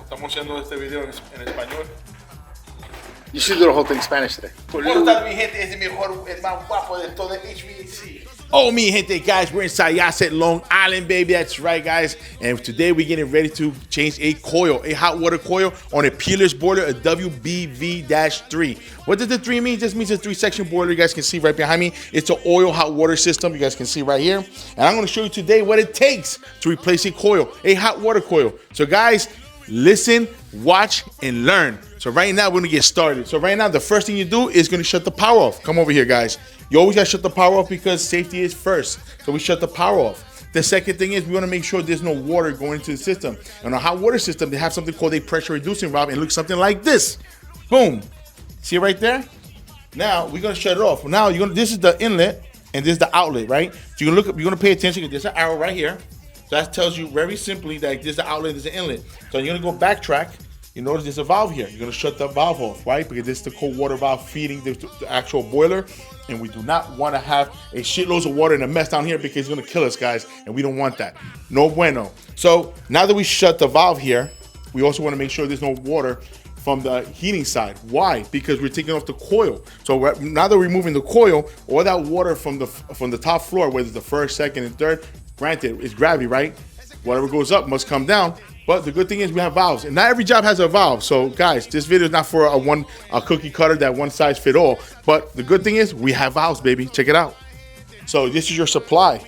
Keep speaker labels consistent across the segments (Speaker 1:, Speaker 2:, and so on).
Speaker 1: Estamos haciendo este video en español.
Speaker 2: You should do the whole thing in Spanish today.
Speaker 1: ¿Cómo está mi gente? Es el mejor, el más guapo de todo el HVAC.
Speaker 3: Oh, me gente, guys, we're in Syosset, Long Island, baby. That's right, guys. And today we're getting ready to change a coil, a hot water coil on a Peerless boiler, a WBV-3. What does the 3 mean? This means a 3-section boiler. You guys can see right behind me. It's an oil hot water system. You guys can see right here. And I'm going to show you today what it takes to replace a coil, a hot water coil. So, guys, listen, watch, and learn. So right now, we're gonna get started. So right now, the first thing you do is gonna shut the power off. Come over here, guys. You always gotta shut the power off because safety is first. So we shut the power off. The second thing is we wanna make sure there's no water going into the system. On a hot water system, they have something called a pressure reducing valve, and it looks something like this. Boom. See it right there? Now we're gonna shut it off. Now this is the inlet and this is the outlet, right? So you're gonna pay attention because there's an arrow right here. So that tells you very simply that this is the outlet, this is the inlet. So you're gonna go backtrack. You notice there's a valve here. You're gonna shut the valve off, right? Because this is the cold water valve feeding the actual boiler. And we do not wanna have a shitloads of water and a mess down here because it's gonna kill us, guys. And we don't want that. No bueno. So now that we shut the valve here, we also wanna make sure there's no water from the heating side. Why? Because we're taking off the coil. So now that we're removing the coil, all that water from the top floor, whether it's the first, second, and third, granted, it's gravity, right? Whatever goes up must come down. But the good thing is we have valves, and not every job has a valve. So guys, this video is not for a cookie cutter that one size fit all. But the good thing is we have valves, baby. Check it out. So this is your supply.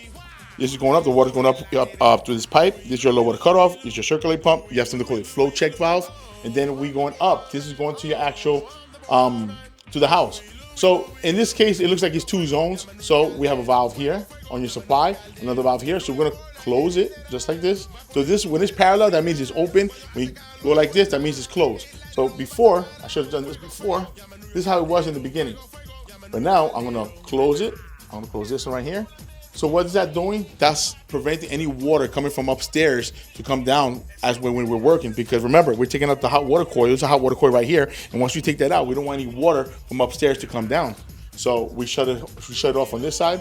Speaker 3: This is going up. The water's going up through this pipe. This is your low water cutoff. This is your circulate pump. You have something called a flow check valve, and then we going up. This is going to your actual to the house. So in this case, it looks like it's 2 zones. So we have a valve here on your supply, another valve here. So we're gonna close it just like this. So this, when it's parallel, that means it's open. When you go like this, that means it's closed. So before, I should have done this before. This is how it was in the beginning. But now I'm gonna close it. I'm gonna close this one right here. So what is that doing? That's preventing any water coming from upstairs to come down as when we're working. Because remember, we're taking out the hot water coil. There's a hot water coil right here. And once we take that out, we don't want any water from upstairs to come down. So we shut it off on this side.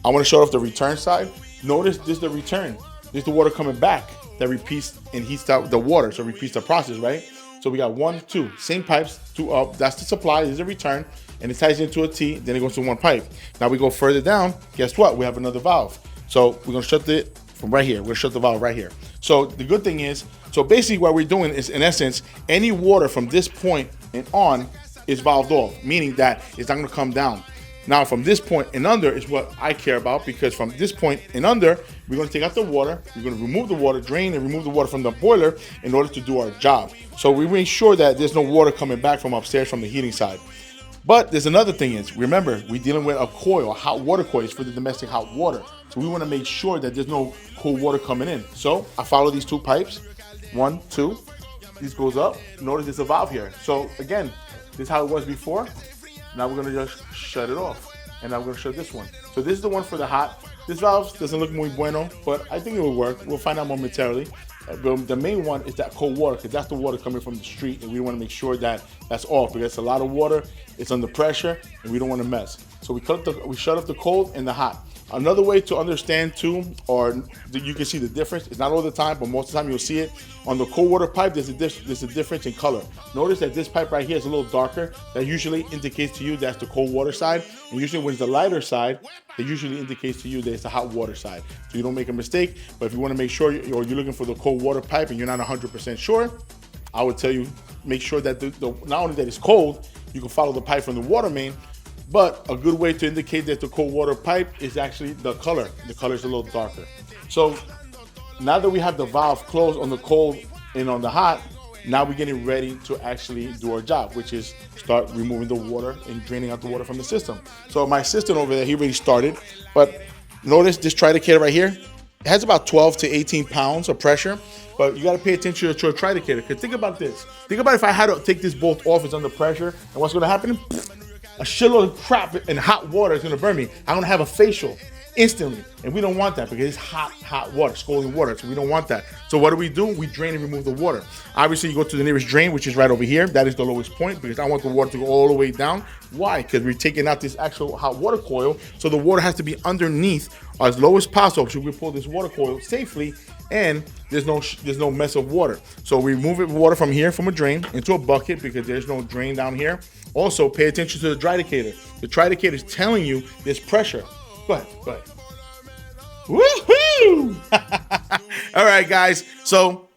Speaker 3: I want to shut off the return side. Notice this is the return. This is the water coming back that repeats and heats out the water. So it repeats the process, right? So we got 1, 2, same pipes, 2 up. That's the supply. This is the return. And it ties into a T, then it goes to 1 pipe. Now we go further down. Guess what? We have another valve. So we're gonna shut it from right here. We're gonna shut the valve right here. So the good thing is, so basically what we're doing is, in essence, any water from this point and on is valved off, meaning that it's not gonna come down. Now from this point and under is what I care about, because from this point and under, we're gonna take out the water, we're gonna remove the water, drain and remove the water from the boiler in order to do our job. So we make sure that there's no water coming back from upstairs from the heating side. But there's another thing is, remember, we're dealing with a coil, a hot water coil. It's for the domestic hot water. So we wanna make sure that there's no cold water coming in. So I follow these 2 pipes, 1, 2, this goes up. Notice there's a valve here. So again, this is how it was before. Now we're gonna just shut it off. And now we're gonna shut this one. So this is the one for the hot. This valve doesn't look muy bueno, but I think it will work. We'll find out momentarily. The main one is that cold water, because that's the water coming from the street, and we want to make sure that that's off, because it's a lot of water, it's under pressure, and we don't want to mess. So we shut off the cold and the hot. Another way to understand too, or you can see the difference, it's not all the time, but most of the time you'll see it. On the cold water pipe, there's a difference in color. Notice that this pipe right here is a little darker. That usually indicates to you that's the cold water side. And usually when it's the lighter side, that usually indicates to you that it's the hot water side. So you don't make a mistake. But if you want to make sure, or you're looking for the cold water pipe and you're not 100% sure, I would tell you, make sure that not only that it's cold, you can follow the pipe from the water main, but a good way to indicate that the cold water pipe is actually the color. The color is a little darker. So now that we have the valve closed on the cold and on the hot, now we're getting ready to actually do our job, which is start removing the water and draining out the water from the system. So my assistant over there, he already started, but notice this tridicator right here, it has about 12 to 18 pounds of pressure, but you gotta pay attention to a tridicator, because think about this. Think about if I had to take this bolt off, it's under pressure, and what's gonna happen? A shitload of crap and hot water is gonna burn me. I'm gonna have a facial. instantly. And we don't want that because it's hot water, scalding water. So we don't want that. So what do? We drain and remove the water. Obviously, you go to the nearest drain, which is right over here. That is the lowest point because I want the water to go all the way down. Why? Because we're taking out this actual hot water coil. So the water has to be underneath as low as possible so we pull this water coil safely and there's no mess of water. So we move water from here, from a drain, into a bucket because there's no drain down here. Also, pay attention to the dry indicator. The dry indicator is telling you there's pressure. Go ahead. Woohoo! All right, guys. So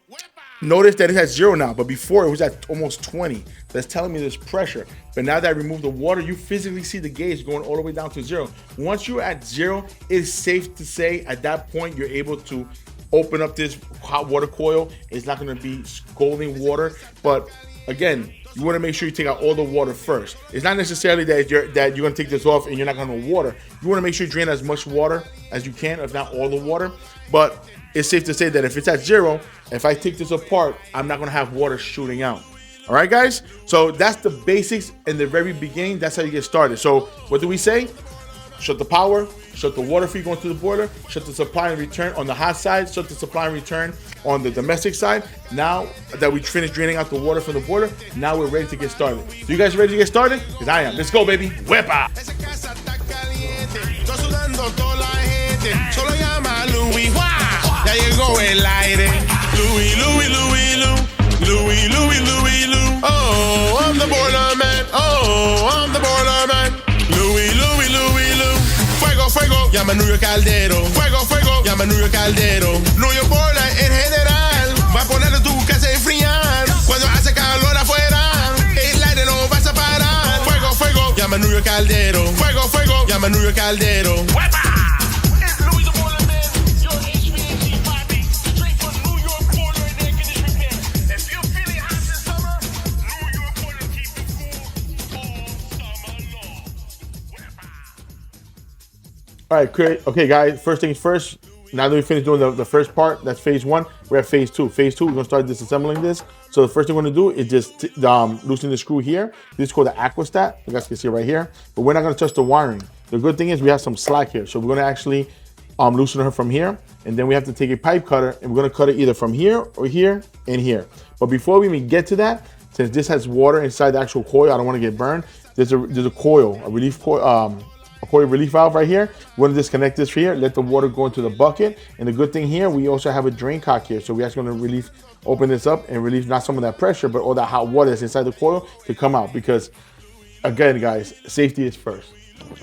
Speaker 3: notice that it has 0 now, but before it was at almost 20. That's telling me there's pressure. But now that I remove the water, you physically see the gauge going all the way down to 0. Once you're at 0, it's safe to say at that point you're able to open up this hot water coil. It's not going to be scalding water, but again, you want to make sure you take out all the water first. It's not necessarily that you're going to take this off and you're not going to have no water. You want to make sure you drain as much water as you can, if not all the water. But it's safe to say that if it's at 0, if I take this apart, I'm not going to have water shooting out. All right, guys? So that's the basics in the very beginning. That's how you get started. So what do we say? Shut the power, shut the water feed going to the boiler, shut the supply and return on the hot side, shut the supply and return on the domestic side. Now that we finished draining out the water from the boiler, now we're ready to get started. So you guys ready to get started? Because I am. Let's go, baby. Huepa!
Speaker 4: Oh, I'm the boiler man. Oh, I'm the boiler man. Louis, fuego, fuego, llama New York Caldero. Fuego, fuego, llama New York Caldero. New York boiler en general va a poner tu casa a enfriar. Cuando hace calor afuera, el aire no vas a parar. Fuego, fuego, llama New York Caldero. Fuego, fuego, llama New York Caldero. ¡Huepa! It's Louis the Boiler Man, your HVAC PAPI, straight from New York Boiler and Air Conditioning Repair. If you're feeling hot this summer, New York Boiler keep it cool all summer long. ¡Huepa!
Speaker 3: All right, great. Okay, guys, first things first. Now that we finished doing the first part, that's phase 1, we're at phase 2. Phase 2, we're going to start disassembling this. So the first thing we're going to do is just loosen the screw here. This is called the aquastat. You guys can see it right here. But we're not going to touch the wiring. The good thing is we have some slack here. So we're going to actually loosen her from here. And then we have to take a pipe cutter and we're going to cut it either from here or here and here. But before we even get to that, since this has water inside the actual coil, I don't want to get burned. There's a coil, a relief coil, a coil relief valve right here. We're going to disconnect this here, let the water go into the bucket. And the good thing here, we also have a drain cock here. So we're actually going to open this up and relieve not some of that pressure, but all that hot water that's inside the coil to come out. Because again, guys, safety is first.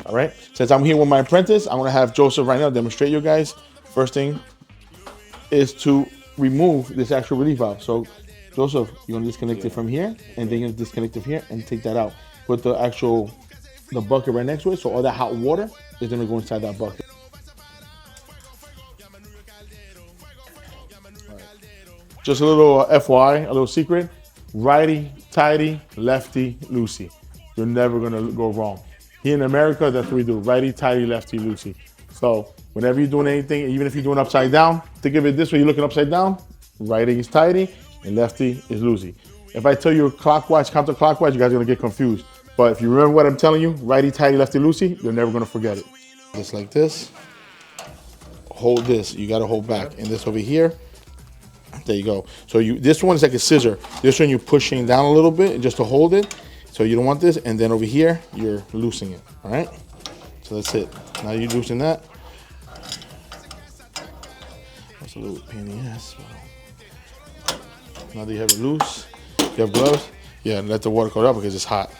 Speaker 3: All right. Since I'm here with my apprentice, I'm going to have Joseph right now demonstrate you guys. First thing is to remove this actual relief valve. So Joseph, you're going to disconnect it from here, and then you're going to disconnect it from here and take that out. Put the bucket right next to it, so all that hot water is going to go inside that bucket. Right. Just a little FYI, a little secret: righty tighty, lefty loosey. You're never going to go wrong. Here in America, that's what we do: righty tighty, lefty loosey. So whenever you're doing anything, even if you're doing upside down, think of it this way: you're looking upside down, righty is tighty and lefty is loosey. If I tell you clockwise, counterclockwise, you guys are going to get confused. But if you remember what I'm telling you, righty tighty, lefty loosey, you're never gonna forget it. Just like this. Hold this. You gotta hold back. And this over here. There you go. So this one is like a scissor. This one you're pushing down a little bit just to hold it. So you don't want this. And then over here, you're loosening it. All right. So that's it. Now you loosen that. That's a little pain in the ass. Now that you have it loose, you have gloves. Yeah, let the water go up because it's hot.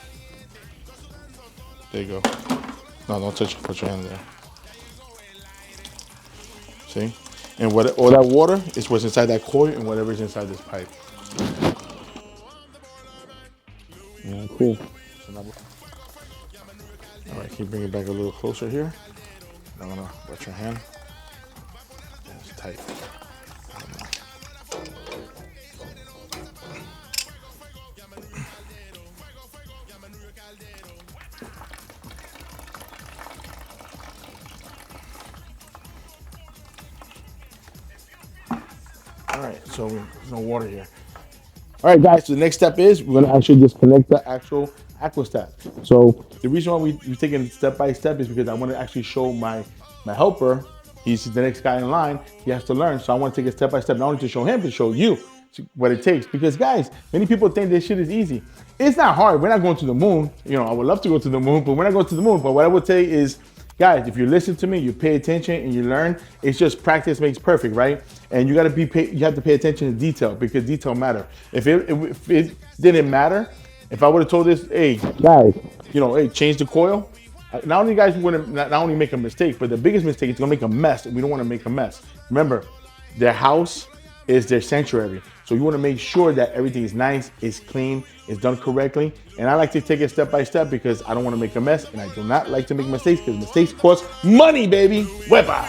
Speaker 3: There you go. No, don't touch it. Put your hand there. See? And all that water is what's inside that coil and whatever's inside this pipe. Yeah, cool. All right, can you bring it back a little closer here? I'm gonna wet your hand. It's tight. All right, so there's no water here. All right, guys, so the next step is we're gonna actually disconnect the actual aquastat. So the reason why we're taking step by step is because I want to actually show my my helper, he's the next guy in line. He has to learn. So I want to take it step by step, not only to show him, but show you what it takes. Because guys, many people think this shit is easy. It's not hard. We're not going to the moon. You know, I would love to go to the moon, but we're not going to the moon. But what I would say is, guys, if you listen to me, you pay attention and you learn, it's just practice makes perfect, right? And you have to pay attention to detail, because detail matter. If it didn't matter, if I would have told this, hey, guys, you know, hey, change the coil, not only guys wouldn't not only make a mistake, but the biggest mistake is gonna make a mess, and we don't wanna make a mess. Remember, their house is their sanctuary. So you wanna make sure that everything is nice, is clean, is done correctly. And I like to take it step by step because I don't wanna make a mess, and I do not like to make mistakes because mistakes cost money, baby. Wepa!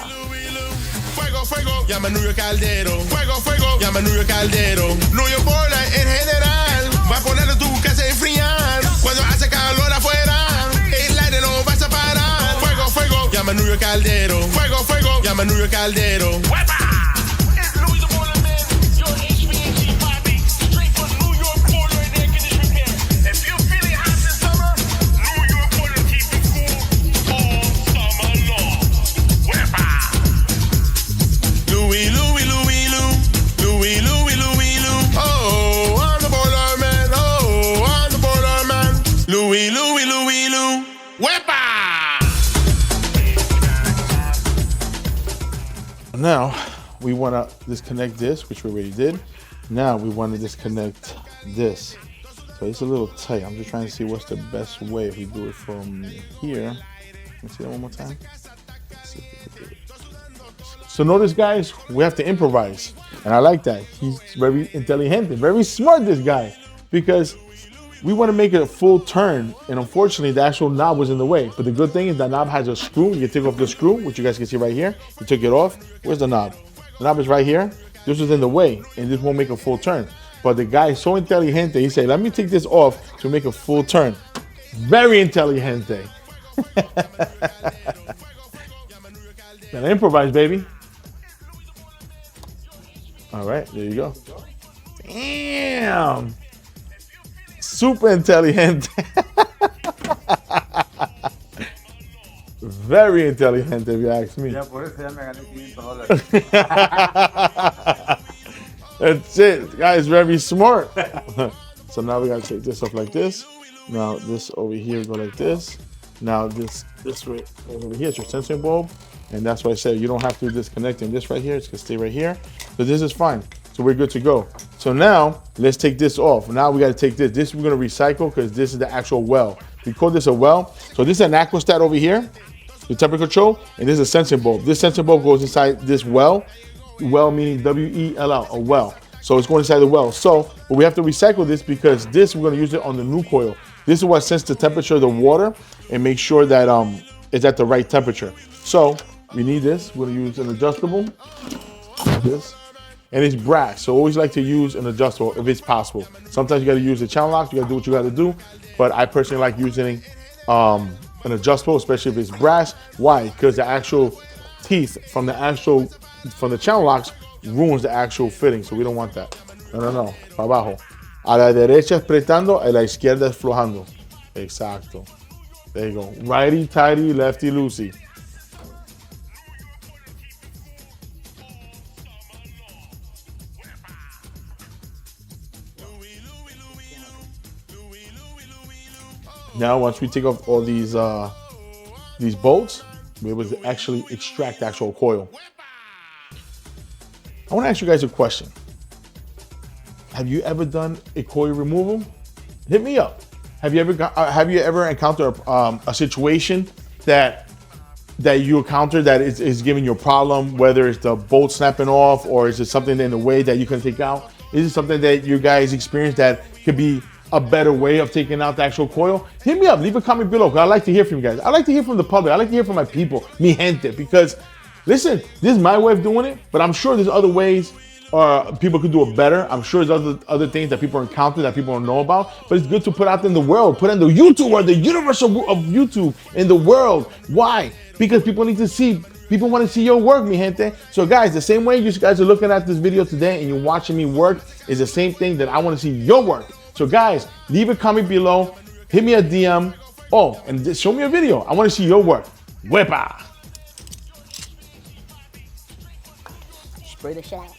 Speaker 4: Fuego, fuego, llama New York Caldero. Fuego, fuego, llama New York Caldero. New York boiler en general va a poner tu casa a enfriar. Cuando hace calor afuera, el aire no vas a parar. Fuego, fuego, llama New York Caldero. Fuego, fuego, llama New York Caldero.
Speaker 5: It's Louis the Boiler Man, your HVAC PAPI, straight from New York Boiler and Air Conditioning Repair. If you're feeling hot this summer, New York Boiler keep it cool all summer long. Wepa!
Speaker 4: Louis, Louis, Louis, Lou. Louis, Louis, Louis, Lou. Oh, I'm the boiler man. Oh, I'm the boiler man. Louis, Louis, Louis, Lou. Wepa!
Speaker 3: Now we want to disconnect this, which we already did. Now we want to disconnect this. So it's a little tight. I'm just trying to see what's the best way if we do it from here. Let me see that one more time. Let's see if we can do it. So notice, guys, we have to improvise, and I like that. He's very intelligent, very smart, this guy, because we want to make it a full turn, and unfortunately the actual knob was in the way. But the good thing is that knob has a screw. You take off the screw, which you guys can see right here. You took it off. Where's the knob? The knob is right here. This was in the way, and this won't make a full turn. But the guy is so intelligent, he said, let me take this off to make a full turn. Very intelligent. Gotta improvise, baby. All right, there you go. Damn. Super intelligent. Very intelligent, if you ask me.
Speaker 2: Ya por eso ya me gané $500.
Speaker 3: That's it. The guy is very smart. So now we gotta take this off like this. Now this over here go like this. Now this way over here is your sensing bulb. And that's why I said you don't have to disconnect. And this right here, it's gonna stay right here. So this is fine. So we're good to go. So now let's take this off. Now we gotta take this. This we're gonna recycle because this is the actual well. We call this a well. So this is an aquastat over here, the temperature control, and this is a sensing bulb. This sensing bulb goes inside this well. Well meaning W-E-L-L, a well. So it's going inside the well. So, but we have to recycle this because this we're gonna use it on the new coil. This is what senses the temperature of the water and make sure that it's at the right temperature. So we need this. We're gonna use an adjustable. Like this. And it's brass, so always like to use an adjustable if it's possible. Sometimes you gotta use the channel locks, you gotta do what you gotta do, but I personally like using an adjustable, especially if it's brass. Why? Because the actual teeth from the channel locks ruins the actual fitting, so we don't want that. No, para abajo. A la derecha apretando, a la izquierda aflojando. Exacto. There you go. Righty tighty, lefty loosey. Now, once we take off all these bolts, we're able to actually extract the actual coil. I want to ask you guys a question. Have you ever done a coil removal? Hit me up. Have you ever encountered a situation that you encounter that is giving you a problem, whether it's the bolt snapping off or is it something in the way that you can take out? Is it something that you guys experience that could be a better way of taking out the actual coil? Hit me up, leave a comment below, because I like to hear from you guys. I like to hear from the public. I like to hear from my people, mi gente, because listen, this is my way of doing it, but I'm sure there's other ways people could do it better. I'm sure there's other things that people encounter that people don't know about, but it's good to put out in the world, put in the YouTube or the universe of YouTube in the world. Why? Because people need to see, people want to see your work, mi gente. So guys, the same way you guys are looking at this video today and you're watching me work is the same thing that I want to see your work. So guys, leave a comment below, hit me a DM. Oh, and show me a video. I want to see your work. Wepa!
Speaker 6: spray the shit out.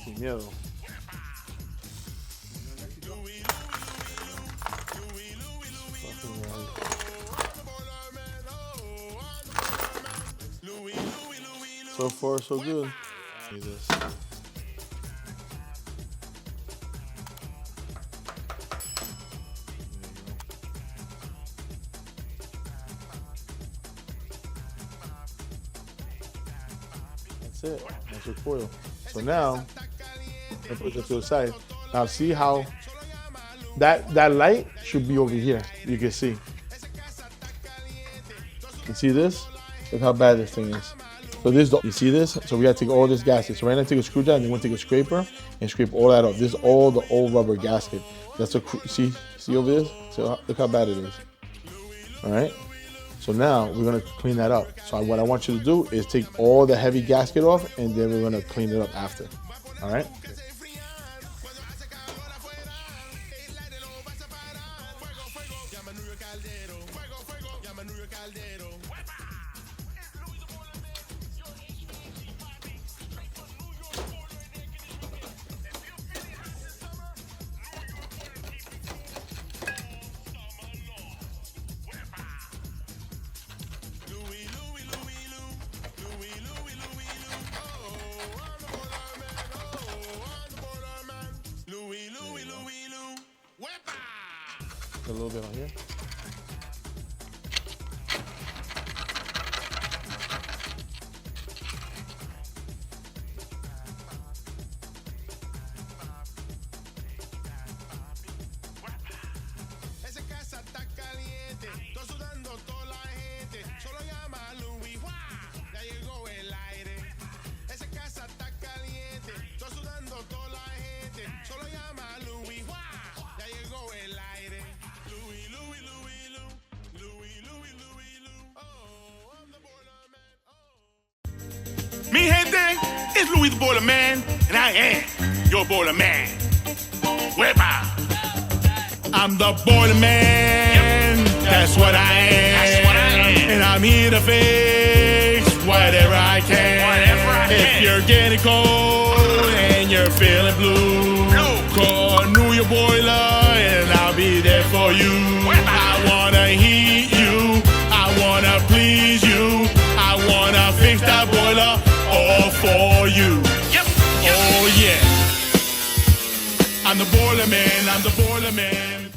Speaker 3: Sin miedo. So far, so good. See this. That's it. That's your coil. So now, I put it to the side. Now see how that light should be over here. You can see. You see this? Look how bad this thing is. So this, you see this? So we gotta take all this gasket. So right now, take a screwdriver and then we're gonna take a scraper and scrape all that off. This is all the old rubber gasket. That's a see over this. So look how bad it is. All right. So now we're gonna clean that up. So what I want you to do is take all the heavy gasket off, and then we're gonna clean it up after. All right. A little bit on here.
Speaker 4: Esa casa está caliente, estoy sudando toda la gente. Solo llama a Luis, ya llegó el aire. Esa casa está caliente, estoy sudando toda la gente. Solo llama a Luis, ya llegó el aire. Louis, Louis, Louis, Louis, Louis, Louis, Louis, Louis. Oh, I'm the boiler man. Oh. Mi gente, it's Louis the Boiler Man, and I am your boiler man. Wepa! I'm the boiler man. Yep. That's what I am. And I'm here to fix whatever I can. If you're getting cold and you're feeling blue, call New York Boiler and I'll be there for you. I wanna heat you. I wanna please you. I wanna fix that boiler all for you. Yep. Oh yeah. I'm the boiler man. I'm the boiler man.